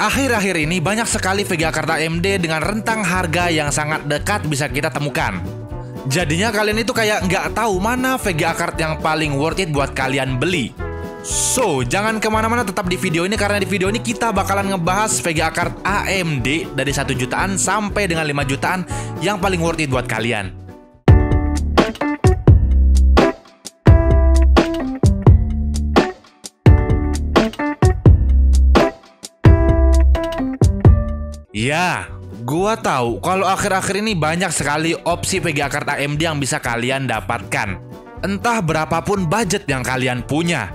Akhir-akhir ini banyak sekali VGA card AMD dengan rentang harga yang sangat dekat bisa kita temukan. Jadinya kalian itu kayak nggak tahu mana VGA card yang paling worth it buat kalian beli. So, jangan kemana-mana, tetap di video ini karena di video ini kita bakalan ngebahas VGA card AMD dari 1 jutaan sampai dengan 5 jutaan yang paling worth it buat kalian. Ya, gua tahu kalau akhir-akhir ini banyak sekali opsi VGA card AMD yang bisa kalian dapatkan. Entah berapapun budget yang kalian punya.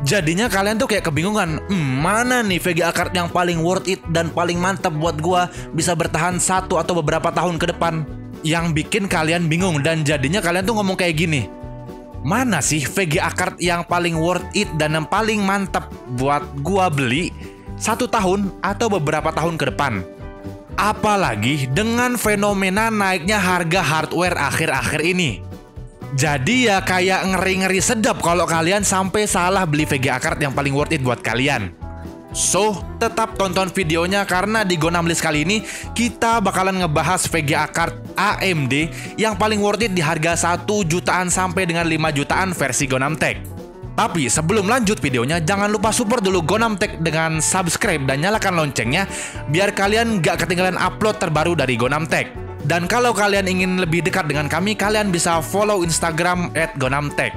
Jadinya kalian tuh kayak kebingungan, mana nih VGA card yang paling worth it dan paling mantap buat gua bisa bertahan 1 atau beberapa tahun ke depan. Yang bikin kalian bingung dan jadinya kalian tuh ngomong kayak gini. Mana sih VGA card yang paling worth it dan yang paling mantap buat gua beli 1 tahun atau beberapa tahun ke depan? Apalagi dengan fenomena naiknya harga hardware akhir-akhir ini. Jadi ya kayak ngeri-ngeri sedap kalau kalian sampai salah beli VGA card yang paling worth it buat kalian. So, tetap tonton videonya karena di GoNamList kali ini kita bakalan ngebahas VGA card AMD yang paling worth it di harga 1 jutaan sampai dengan 5 jutaan versi GoNamTech. Tapi sebelum lanjut videonya, jangan lupa support dulu GoNamTech dengan subscribe dan nyalakan loncengnya biar kalian gak ketinggalan upload terbaru dari GoNamTech. Dan kalau kalian ingin lebih dekat dengan kami, kalian bisa follow Instagram @GoNamTech.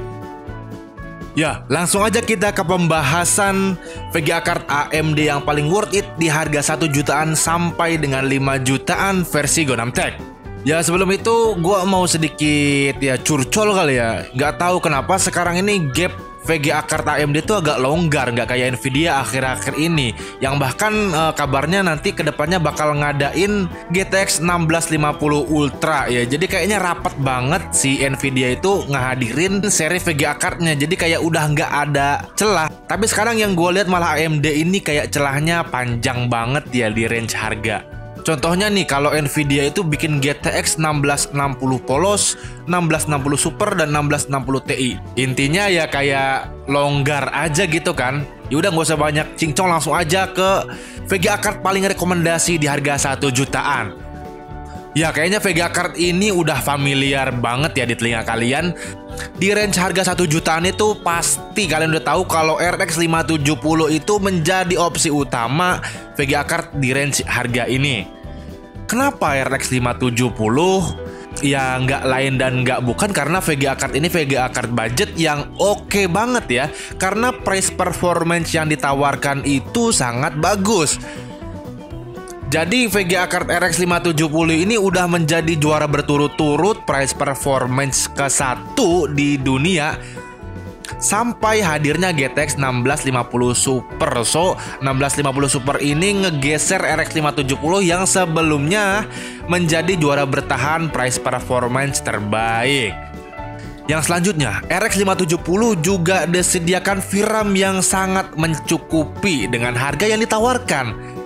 Ya, langsung aja kita ke pembahasan VGA card AMD yang paling worth it di harga 1 jutaan sampai dengan 5 jutaan versi GoNamTech. Ya, sebelum itu gua mau sedikit ya curcol kali ya. Gak tahu kenapa sekarang ini gap VGA card AMD itu agak longgar, nggak kayak Nvidia akhir-akhir ini. Yang bahkan kabarnya nanti kedepannya bakal ngadain GTX 1650 Ultra ya. Jadi kayaknya rapat banget si Nvidia itu ngehadirin seri VGA cardnya. Jadi kayak udah nggak ada celah. Tapi sekarang yang gue lihat malah AMD ini kayak celahnya panjang banget ya di range harga. Contohnya nih, kalau Nvidia itu bikin GTX 1660 polos, 1660 Super, dan 1660 Ti. Intinya ya kayak longgar aja gitu kan. Yaudah nggak usah banyak cincong, langsung aja ke VGA card paling rekomendasi di harga 1 jutaan. Ya kayaknya VGA card ini udah familiar banget ya di telinga kalian. Di range harga 1 jutaan itu pasti kalian udah tahu kalau RX 570 itu menjadi opsi utama VGA card di range harga ini. Kenapa RX 570? Ya nggak lain dan nggak bukan karena VGA card ini VGA card budget yang oke banget ya. Karena price performance yang ditawarkan itu sangat bagus. Jadi VGA card RX 570 ini udah menjadi juara berturut-turut price performance ke-1 di dunia sampai hadirnya GTX 1650 Super. So, 1650 Super ini ngegeser RX 570 yang sebelumnya menjadi juara bertahan price performance terbaik. Yang selanjutnya, RX 570 juga disediakan VRAM yang sangat mencukupi dengan harga yang ditawarkan.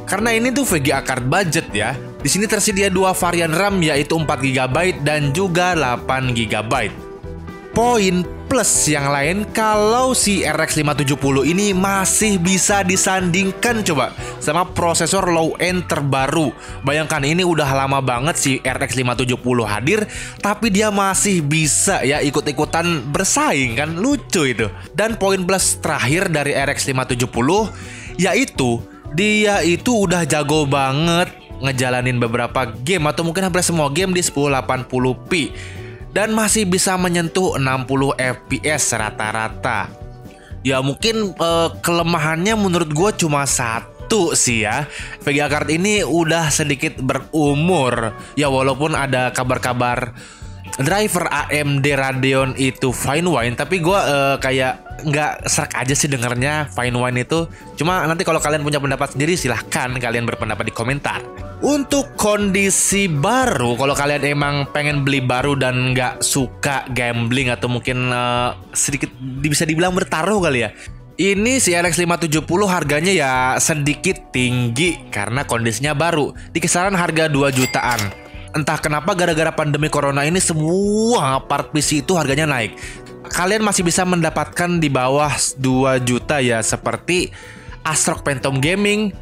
Karena ini tuh VGA card budget ya. Di sini tersedia 2 varian RAM yaitu 4 GB dan juga 8 GB. Poin plus yang lain kalau si RX 570 ini masih bisa disandingkan coba sama prosesor low end terbaru. Bayangkan ini udah lama banget si RX 570 hadir, tapi dia masih bisa ya ikut-ikutan bersaing kan, lucu itu. Dan poin plus terakhir dari RX 570 yaitu dia itu udah jago banget ngejalanin beberapa game atau mungkin hampir semua game di 1080p. Dan masih bisa menyentuh 60 FPS rata-rata. Ya mungkin kelemahannya menurut gue cuma satu sih ya. VGA card ini udah sedikit berumur. Ya walaupun ada kabar-kabar driver AMD Radeon itu fine wine, tapi gue kayak nggak serak aja sih dengernya fine wine itu. Cuma nanti kalau kalian punya pendapat sendiri silahkan kalian berpendapat di komentar. Untuk kondisi baru, kalau kalian emang pengen beli baru dan nggak suka gambling atau mungkin sedikit bisa dibilang bertaruh kali ya, ini si RX 570 harganya ya sedikit tinggi karena kondisinya baru di kisaran harga 2 jutaan. Entah kenapa gara-gara pandemi corona ini semua part PC itu harganya naik. Kalian masih bisa mendapatkan di bawah 2 juta ya, seperti ASRock Phantom Gaming,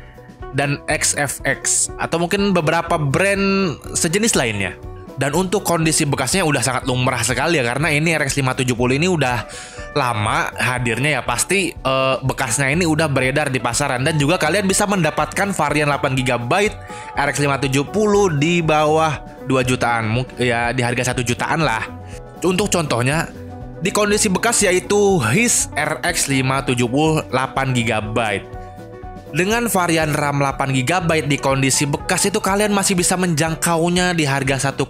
dan XFX atau mungkin beberapa brand sejenis lainnya. Dan untuk kondisi bekasnya udah sangat lumrah sekali ya, karena ini RX 570 ini udah lama hadirnya ya, pasti bekasnya ini udah beredar di pasaran. Dan juga kalian bisa mendapatkan varian 8GB RX 570 di bawah 2 jutaan, ya di harga 1 jutaan lah. Untuk contohnya di kondisi bekas yaitu HIS RX 570 8GB. Dengan varian RAM 8GB di kondisi bekas itu kalian masih bisa menjangkaunya di harga 1,6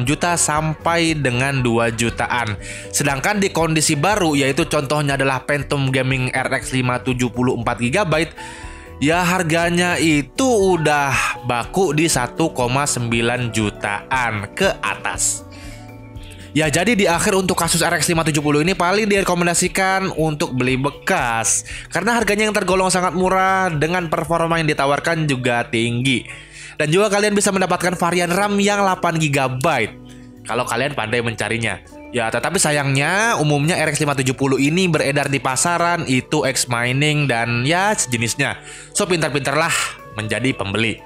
juta sampai dengan 2 jutaan. Sedangkan di kondisi baru, yaitu contohnya adalah Phantom Gaming RX 570 4GB, ya harganya itu udah baku di 1,9 jutaan ke atas. Ya, jadi di akhir untuk kasus RX 570 ini paling direkomendasikan untuk beli bekas karena harganya yang tergolong sangat murah dengan performa yang ditawarkan juga tinggi. Dan juga kalian bisa mendapatkan varian RAM yang 8GB kalau kalian pandai mencarinya. Ya, tetapi sayangnya umumnya RX 570 ini beredar di pasaran itu ex-mining dan ya sejenisnya. So pintar-pintarlah menjadi pembeli.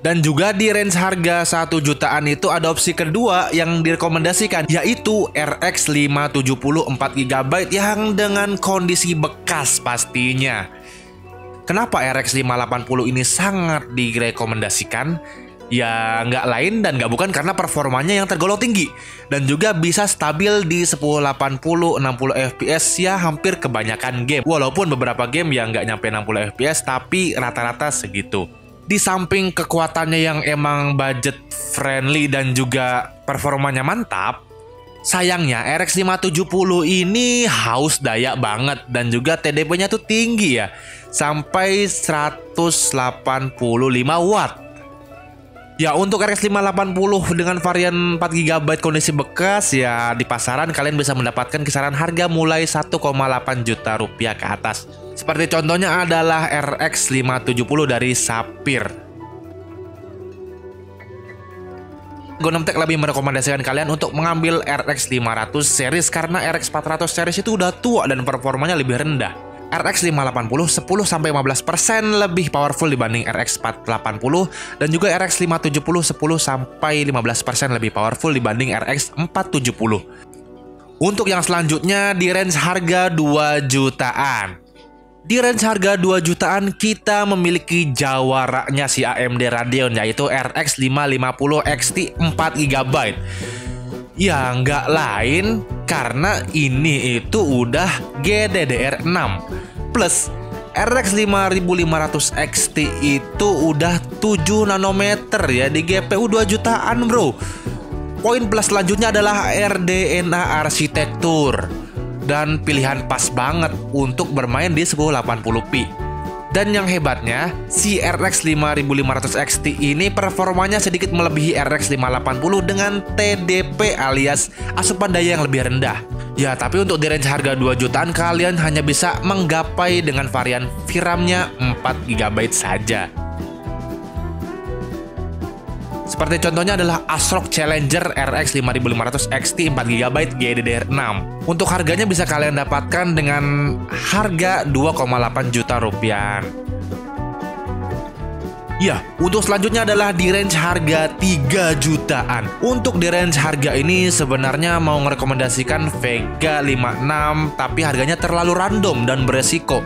Dan juga di range harga 1 jutaan itu ada opsi kedua yang direkomendasikan, yaitu RX 570 4GB yang dengan kondisi bekas pastinya. Kenapa RX 580 ini sangat direkomendasikan? Ya nggak lain dan nggak bukan karena performanya yang tergolong tinggi dan juga bisa stabil di 1080 60 fps ya hampir kebanyakan game. Walaupun beberapa game yang nggak nyampe 60 fps tapi rata-rata segitu. Di samping kekuatannya yang emang budget friendly dan juga performanya mantap, sayangnya RX 570 ini haus daya banget dan juga TDP-nya tuh tinggi ya, sampai 185 watt. Ya, untuk RX 580 dengan varian 4GB kondisi bekas ya di pasaran kalian bisa mendapatkan kisaran harga mulai 1,8 juta rupiah ke atas. Seperti contohnya adalah RX 570 dari Sapphire. GoNamTech lebih merekomendasikan kalian untuk mengambil RX 500 series karena RX 400 series itu udah tua dan performanya lebih rendah. RX 580 10-15% lebih powerful dibanding RX 480 dan juga RX 570 10-15% lebih powerful dibanding RX 470. Untuk yang selanjutnya di range harga 2 jutaan. Di range harga 2 jutaan kita memiliki jawaranya si AMD Radeon yaitu RX 550 XT 4GB. Ya nggak lain karena ini itu udah GDDR6 plus RX 5500 XT itu udah 7 nanometer ya di GPU 2 jutaan bro. Poin plus selanjutnya adalah RDNA arsitektur dan pilihan pas banget untuk bermain di 1080p. Dan yang hebatnya, si RX 5500 XT ini performanya sedikit melebihi RX 580 dengan TDP alias asupan daya yang lebih rendah. Ya, tapi untuk di range harga 2 jutaan kalian hanya bisa menggapai dengan varian VRAM-nya 4GB saja. Seperti contohnya adalah ASRock Challenger RX 5500 XT 4GB GDDR6. Untuk harganya bisa kalian dapatkan dengan harga 2,8 juta rupiah. Ya, untuk selanjutnya adalah di range harga 3 jutaan. Untuk di range harga ini sebenarnya mau merekomendasikan Vega 56, tapi harganya terlalu random dan beresiko.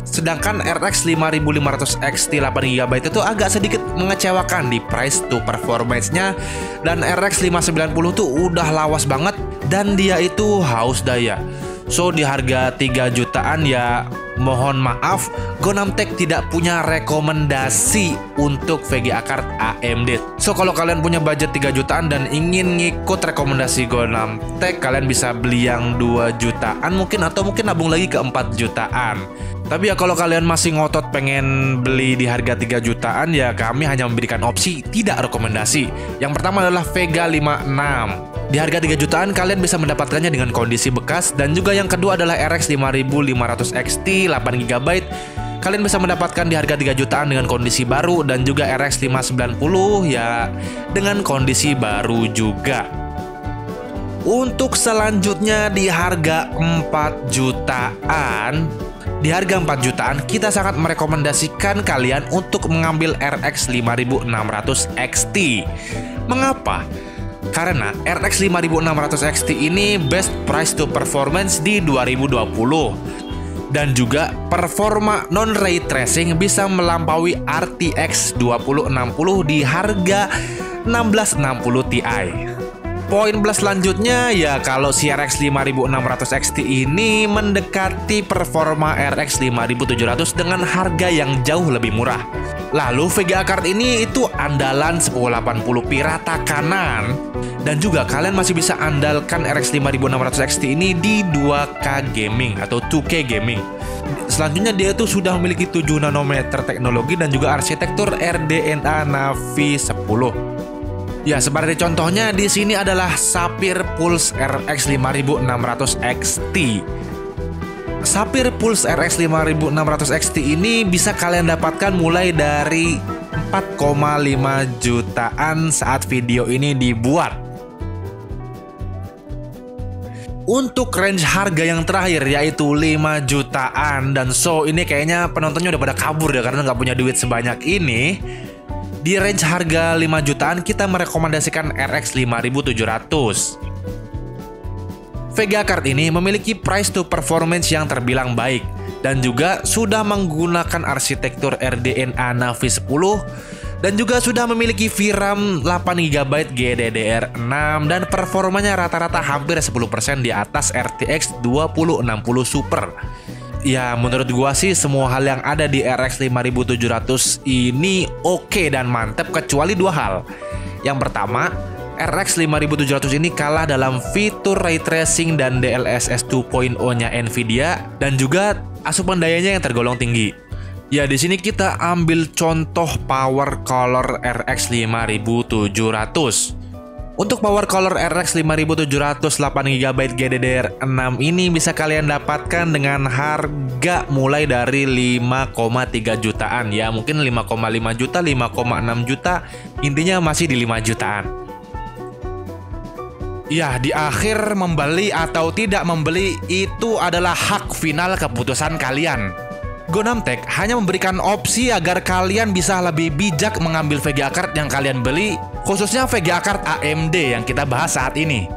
Sedangkan RX 5500 XT 8GB itu agak sedikit mengecewakan di price to performance-nya. Dan RX 590 tuh udah lawas banget dan dia itu haus daya. So di harga 3 jutaan ya mohon maaf, GoNamTech tidak punya rekomendasi untuk VGA card AMD. So kalau kalian punya budget 3 jutaan dan ingin ngikut rekomendasi GoNamTech, kalian bisa beli yang 2 jutaan mungkin atau mungkin nabung lagi ke 4 jutaan. Tapi ya kalau kalian masih ngotot pengen beli di harga 3 jutaan ya kami hanya memberikan opsi tidak rekomendasi. Yang pertama adalah Vega 56. Di harga 3 jutaan kalian bisa mendapatkannya dengan kondisi bekas. Dan juga yang kedua adalah RX 5500 XT 8GB. Kalian bisa mendapatkan di harga 3 jutaan dengan kondisi baru. Dan juga RX 590 ya dengan kondisi baru juga. Untuk selanjutnya di harga 4 jutaan Di harga 4 jutaan, kita sangat merekomendasikan kalian untuk mengambil RX 5600 XT. Mengapa? Karena RX 5600 XT ini best price to performance di 2020. Dan juga performa non-ray tracing bisa melampaui RTX 2060 di harga 1660 Ti. Poin plus selanjutnya ya kalau si RX 5600 XT ini mendekati performa RX 5700 dengan harga yang jauh lebih murah. Lalu VGA card ini itu andalan 1080p rata kanan. Dan juga kalian masih bisa andalkan RX 5600 XT ini di 2K gaming atau 2K gaming. Selanjutnya dia itu sudah memiliki 7 nanometer teknologi dan juga arsitektur RDNA Navi 10. Ya, seperti contohnya di sini adalah Sapphire Pulse RX 5600 XT. Sapphire Pulse RX 5600 XT ini bisa kalian dapatkan mulai dari 4,5 jutaan saat video ini dibuat. Untuk range harga yang terakhir yaitu 5 jutaan, dan so ini kayaknya penontonnya udah pada kabur ya karena nggak punya duit sebanyak ini. Di range harga 5 jutaan kita merekomendasikan RX 5700. VGA card ini memiliki price to performance yang terbilang baik dan juga sudah menggunakan arsitektur RDNA Navi 10 dan juga sudah memiliki VRAM 8GB GDDR6 dan performanya rata-rata hampir 10% di atas RTX 2060 Super. Ya, menurut gua sih semua hal yang ada di RX 5700 ini oke dan mantep kecuali dua hal. Yang pertama, RX 5700 ini kalah dalam fitur ray tracing dan DLSS 2.0-nya Nvidia dan juga asupan dayanya yang tergolong tinggi. Ya, di sini kita ambil contoh Power Color RX 5700. Untuk Power Color RX 5700 8GB GDDR6 ini bisa kalian dapatkan dengan harga mulai dari 5,3 jutaan. Ya, mungkin 5,5 juta, 5,6 juta, intinya masih di 5 jutaan. Ya, di akhir membeli atau tidak membeli itu adalah hak final keputusan kalian. Gonamtech hanya memberikan opsi agar kalian bisa lebih bijak mengambil VGA card yang kalian beli, khususnya VGA card AMD yang kita bahas saat ini.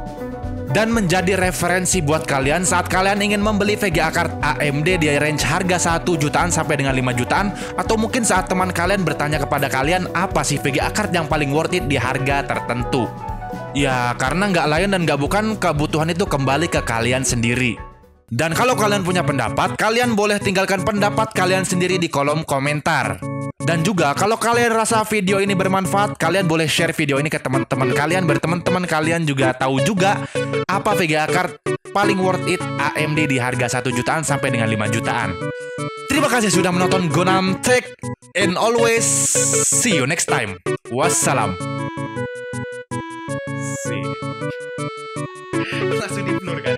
Dan menjadi referensi buat kalian saat kalian ingin membeli VGA card AMD di range harga 1 jutaan sampai dengan 5 jutaan, atau mungkin saat teman kalian bertanya kepada kalian apa sih VGA card yang paling worth it di harga tertentu. Ya, karena nggak lain dan nggak bukan kebutuhan itu kembali ke kalian sendiri. Dan kalau kalian punya pendapat, kalian boleh tinggalkan pendapat kalian sendiri di kolom komentar. Dan juga kalau kalian rasa video ini bermanfaat, kalian boleh share video ini ke teman-teman kalian, biar teman-teman kalian juga tahu juga apa VGA card paling worth it AMD di harga 1 jutaan sampai dengan 5 jutaan. Terima kasih sudah menonton Gonamtech, and always see you next time. Wassalam. Langsung di-blur kan?